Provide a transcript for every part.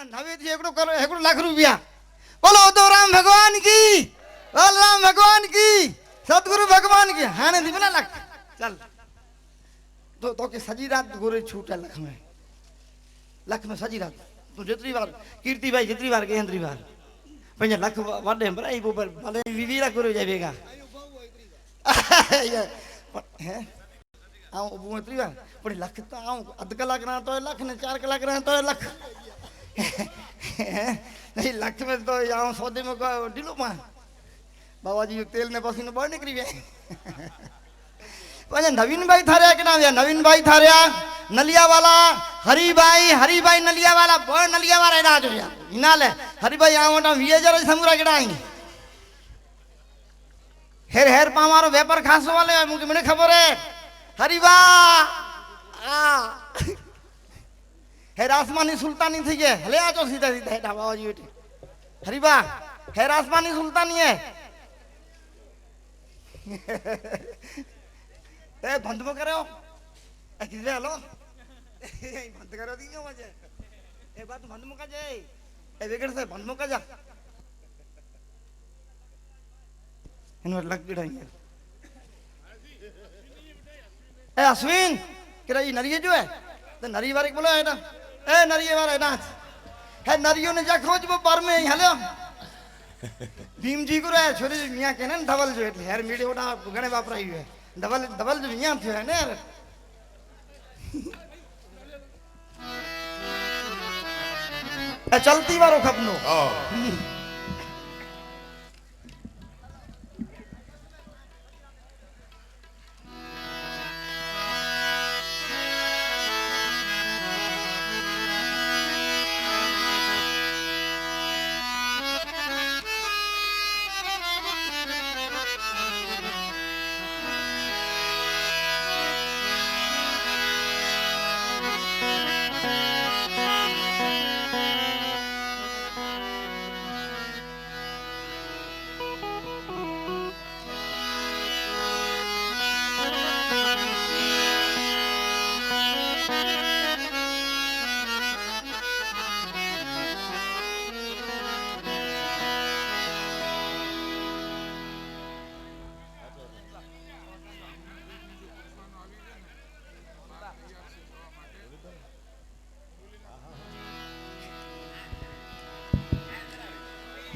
नवे थी एकड़ो करो 1 लाख रुपया बोलो तो राम भगवान की बोल राम भगवान की सतगुरु भगवान की हाने थी बोला लाख चल तो के सजी रात गोरे छूटा लख में सजी रात तू जितनी बार कीर्ति भाई जितनी बार के अंतरी बार पंज लख वाडे बराई ऊपर भले 20 लाख करे जावेगा हैं आऊं अबू इतनी बार पर लख तो आऊं अध कलाक रहा तो लख ने 4 कलाक रहा तो लख नहीं लख में तो आऊं सौदे में ढीलो पा बाबा जी तेल ने पसीनो बड़ निकली वे पंज नवीन भाई थारे के नाम नवीन भाई थारे नलिया वाला हरी भाई नलिया वाला बड़ नलिया वाला राज हो या इनाले हरी भाई आवटा 20000 समुरा केडाई हेर पामारो व्यापार खासो वाले मुके मने खबर है हरी बा हेर आसमानी सुल्तानी थी के हले आजो सीधा सीधा हेठा बाबा जी बेटे हरी बा हेर आसमानी सुल्तानी है ए बंद मो करो ए किधर हेलो बंद करो दियो मजे ए बात बंद मो का जाए ए वेगड़ से बंद मो का जा इनवर लग गई ए अश्विन केरा ये नरिये जो है तो नरी वाले बोला है ना ए नरिये वाला है ना है नरियों ने जा खोज वो पर में हलो भीम जी को रहे छोरी मियां के ना डबल जो है यार मीडिया उड़ा गणे वापराई है डबल जो मियां थे है ना यार चलती वारो खपनो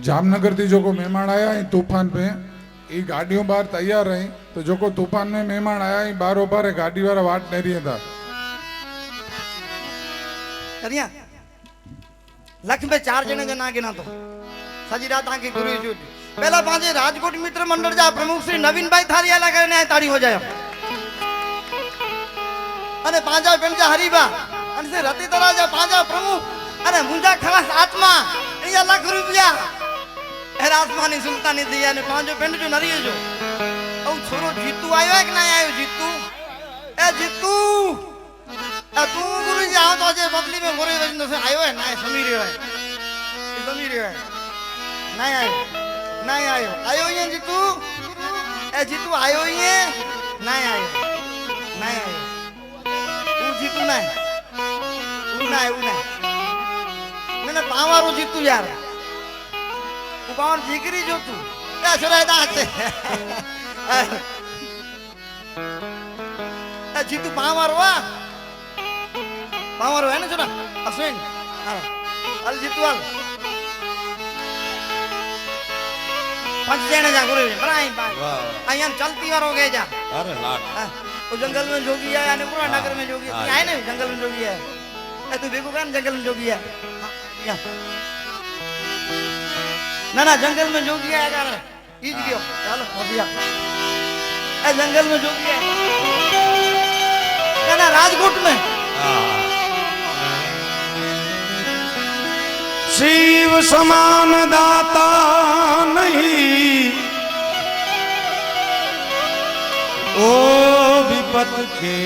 जामनगर थी जो को मेहमान आया ही तूफान पे ये गाड़ियों बाहर तैयार रही तो जो को तूफान में मेहमान आया ही बारो बार गाड़ी वाला वाट नहीं रही था करिया लख में 4 जने जना गिना तो सजी रात आके गुरु जो पहला पांचे राजकोट मित्र मंडल जा प्रमुख श्री नवीन भाई थारी आला करने ताड़ी हो जाए अने पांचा पेंजा हरीबा अने से रति तरा जा पांचा प्रमुख अने मुंजा खास आत्मा ये लाख रुपया हेर आसमानी सुल्तानी दिया ने पांचो पेंड जो नरी जो औ छोरो जीतू आयो है कि नहीं आयो जीतू ए जीतू ए तू गुरु जी आओ तो जे बदली में मोरे वजन से आयो है ना समीर है नहीं आयो आयो ये जीतू ए जीतू आयो ये नहीं आयो तू जीतू नहीं मैंने पावारो जीतू यार उबार जिगरी जो तू क्या छोरा दांत ए जीतू पावारो है ना छोरा अश्विन अल जीतू अल 5 जने जा गुरु बनाई आया चलती वार हो गए जा अरे लाख वो जंगल में जोगी है यानी पूरा नगर में जोगी है ना जंगल में जोगी है ए तू देखो क्या जंगल में जोगी है ना जंगल में जोगी है यार ईज गयो चलो बढ़िया ए जंगल में जोगी है ना राजकोट में शिव समान दाता नहीं ओ विपत के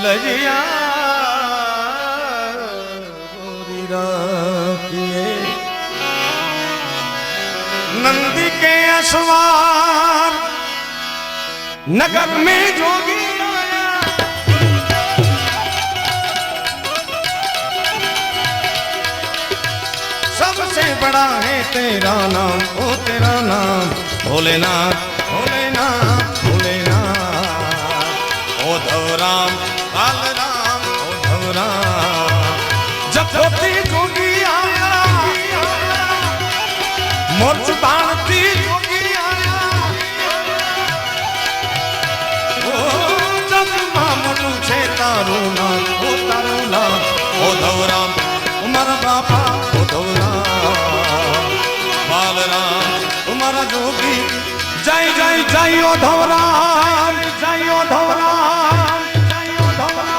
लजिया नंदी के असवार नगर में जोगी आया बड़ा है तेरा नाम, ओ तेरा नाम भोलेनाथ भोलेनाथ भोलेनाथ। उद्धव राम काल राम उद्धव राम। जब होती जोगी आया मोर्च बांधती जोगी आया, ओ जग मामू छे तारू नाम, ओ तारू नाम उद्धव राम उमर बापा उद्धव राम बाल राम उमर जोगी। जय जय जय उद्धव राम जय उद्धव राम जय उद्धव राम।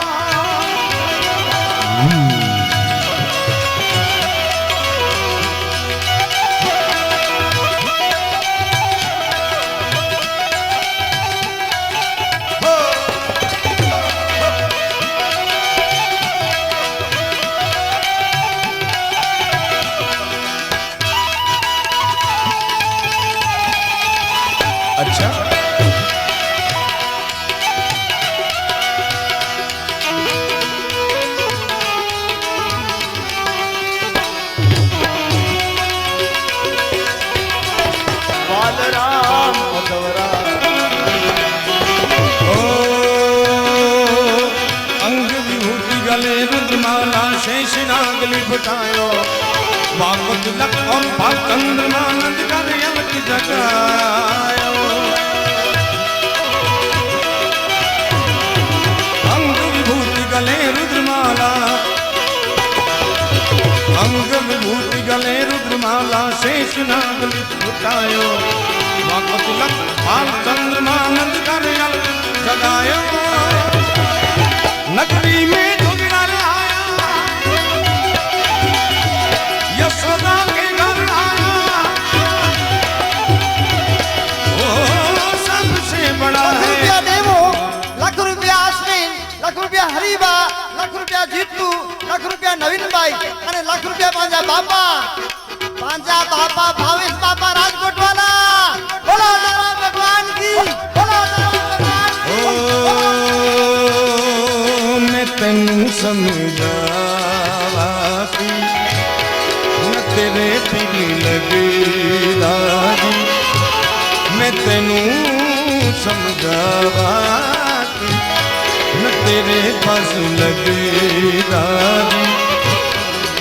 अच्छा बालराम उद्धवराम। ओ अंग विभूति गले रुद्रमाला शेष नागली फुटायो, भागवत लक और भाग चंद्रमा नंद कर यमक जगायो। अंग विभूति गले रुद्रमाला, अंग विभूति गले रुद्रमाला शेष नागली फुटायो, भागवत लक भाग चंद्रमा नंद कर यमक जगायो। नगरी में जोगिना आया यशोदा के घर आया, ओ सबसे बड़ा लाख है। रुपया देवो, लाख रुपया अश्विन, लाख रुपया हरीबा, लाख रुपया जीतू, लाख रुपया नवीन भाई અને લાખ રૂપિયા પાંજા બાપા ભાવેશ બાપા રાજકોટ વાલા। બોલો દરબાર ભગવાન की, બોલો दरबार भगवान की। ओ मैं तेनू समझावा सी न तेरे दिल लगे राजी, मैं तेनू समझावा सी न तेरे पास लगे राजी।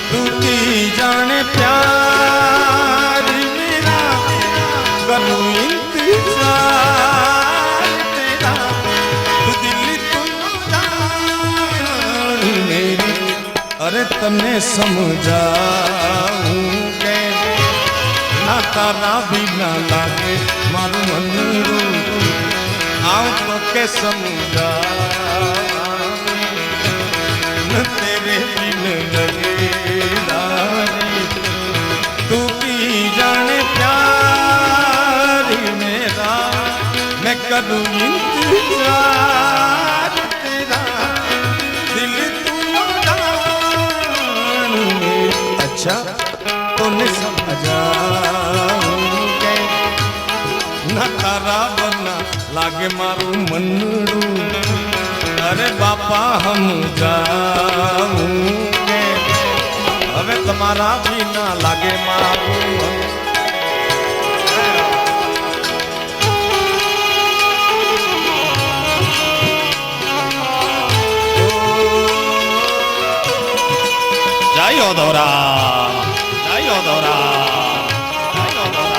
तू की जाने प्यार मेरा करूं इंतजार तेरा, तू दिल तू जान मेरी, अरे तने समझाऊं के ना तारा भी ना लागे मारू मन रू, आओ तो के समझा न तेरे बिन लगे दारी। तू की जाने प्यार मेरा मैं करूं इंतजार तेरा, दिल तू जान। अच्छा तूने समझाऊंगे ना तारा बना लागे मारू मनरू, अरे बापा हम जाऊंगे हमें तुम्हारा भी ना लागे मारू। जय उद्धवरा जय उद्धवरा जय उद्धवरा।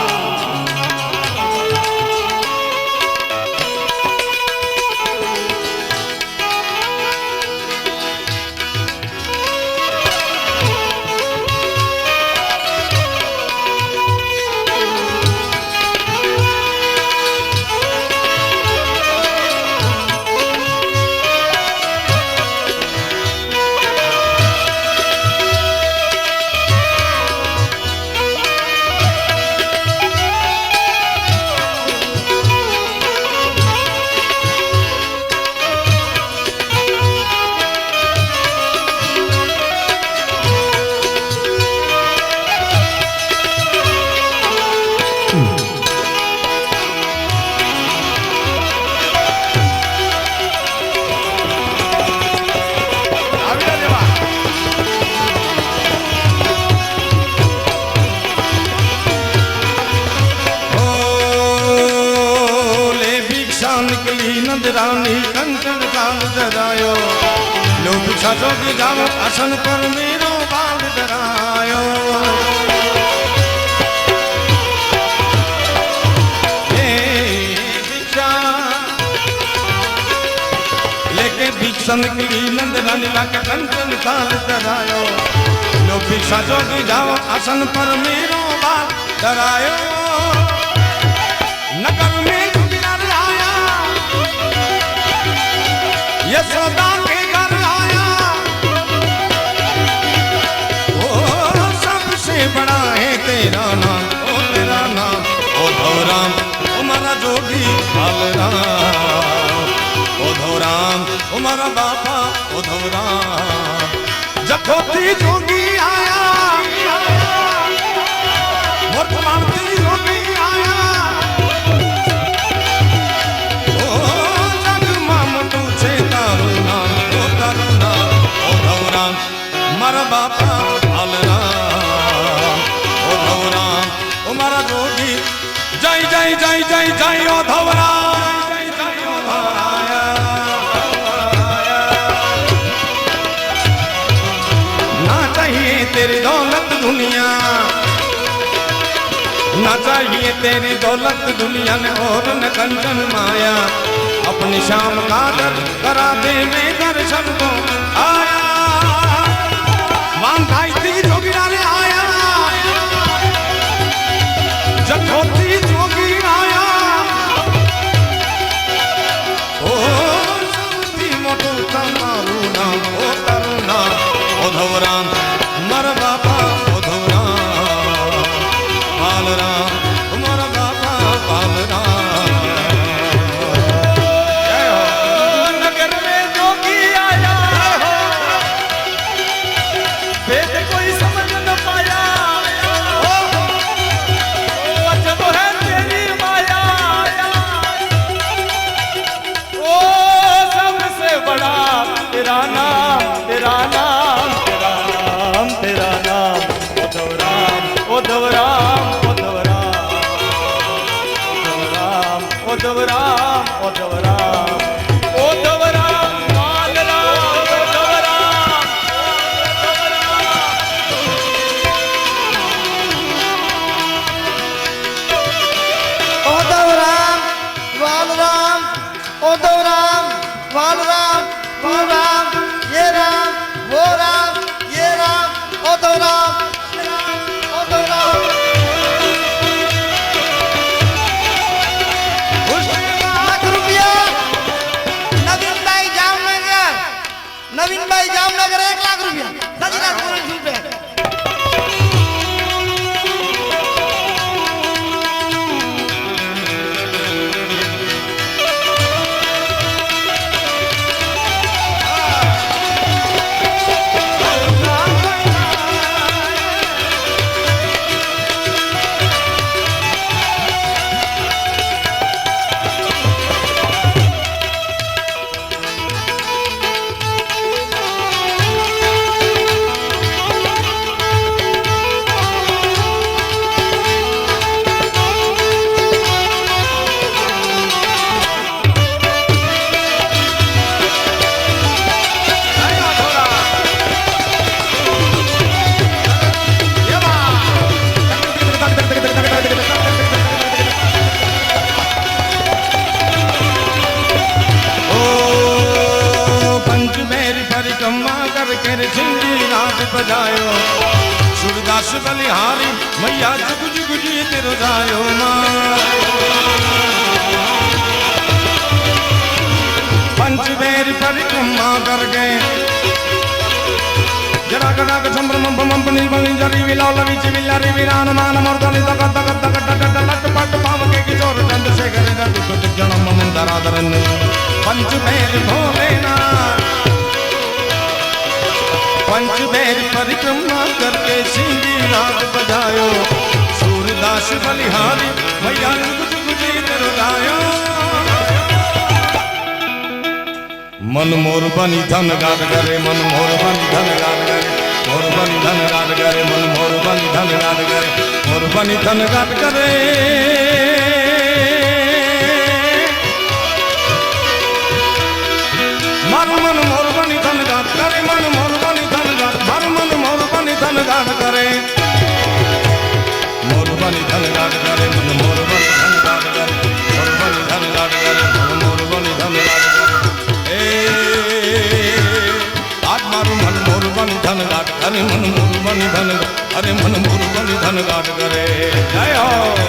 रानी कंचन काल धरायो लो भिक्षा जोगी जाओ आसन पर मेरो बाल धरायो भिक्षन की नंद रानी लाके कंचन काल धरायो लो भिक्षा जोगी जाओ आसन पर मेरो बाल धरायो नगर में जुगिनार आया यशोदा के घर आया ओ सबसे बड़ा है तेरा नाम ओ तेरा नाम ओ धौराम हमारा जोगी बालराम ओ धौराम हमारा बापा ओ धौराम जखोती जोगी आया मोरमाती जोगी आया ओ जग माम तुझे तारू नाम ओ धौराम हमारा बापा बालराम ओ धौराम हमारा जोगी जय जय जय जय जय ओ धौराम तेरी दौलत दुनिया ना चाहिए तेरी दौलत दुनिया ने और न कंचन माया अपनी शाम कादर करा दे मैं दर्शन को आया मान भाई थी जोगी रे आया जखोती जोगी आया ओ सबती मोटो तमारू नाम ओ तरुणा ओ धौराम हमारा बापा ओ धौराम बालराम हमारा बापा बालराम नगर में जोगी आया वेद कोई समझ न पाया अजब है तेरी माया ओ सबसे बड़ा तेरा नाम तेरा नाम तेरा नाम ओ धौराम ओ धौराम ओ धौराम ओ धौराम ओ धौराम ओ धौराम बालराम ओ धौराम ओ धौराम बालराम ओ धौराम बालराम तू राम ये राम वो राम ये राम ओ धौराम ओ धौराम लाख रुपया नवीन भाई जामनगर 1 लाख रुपया सजीला रुपया बजायो सूरदास बलिहारी मैया जुग जुग जी तेरो जायो पंच बेर परिक्रमा कर गए जरा गड़ा संभ्रम बम बनी बनी जरी विलाल विच विलारी विरान मान मर्दनी तक तक तक तक लट पट पाव के किशोर चंद शेखर दुख जन्म मंदरादरन पंच बेर भोलेनाथ पंच बेर परिक्रमा करके सिंधी राग बजायो सूरदास बलिहारी मैया जुग जुग जी तेरो गायो मन मोर बनी धन गाद करे मन मोर बनी धन गाद करे मोर बनी धन गाद करे मन मोर बनी धन गाद करे मोर बनी धन गाद करे अरे मन मुरुबन धन अरे मन मुरुबन धन गाट करे जय हो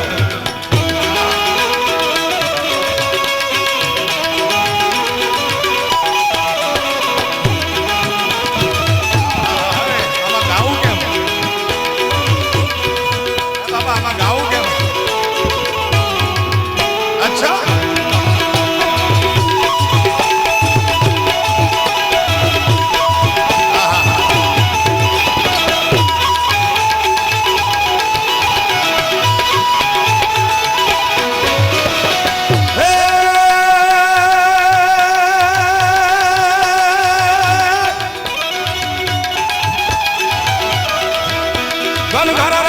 घन घरा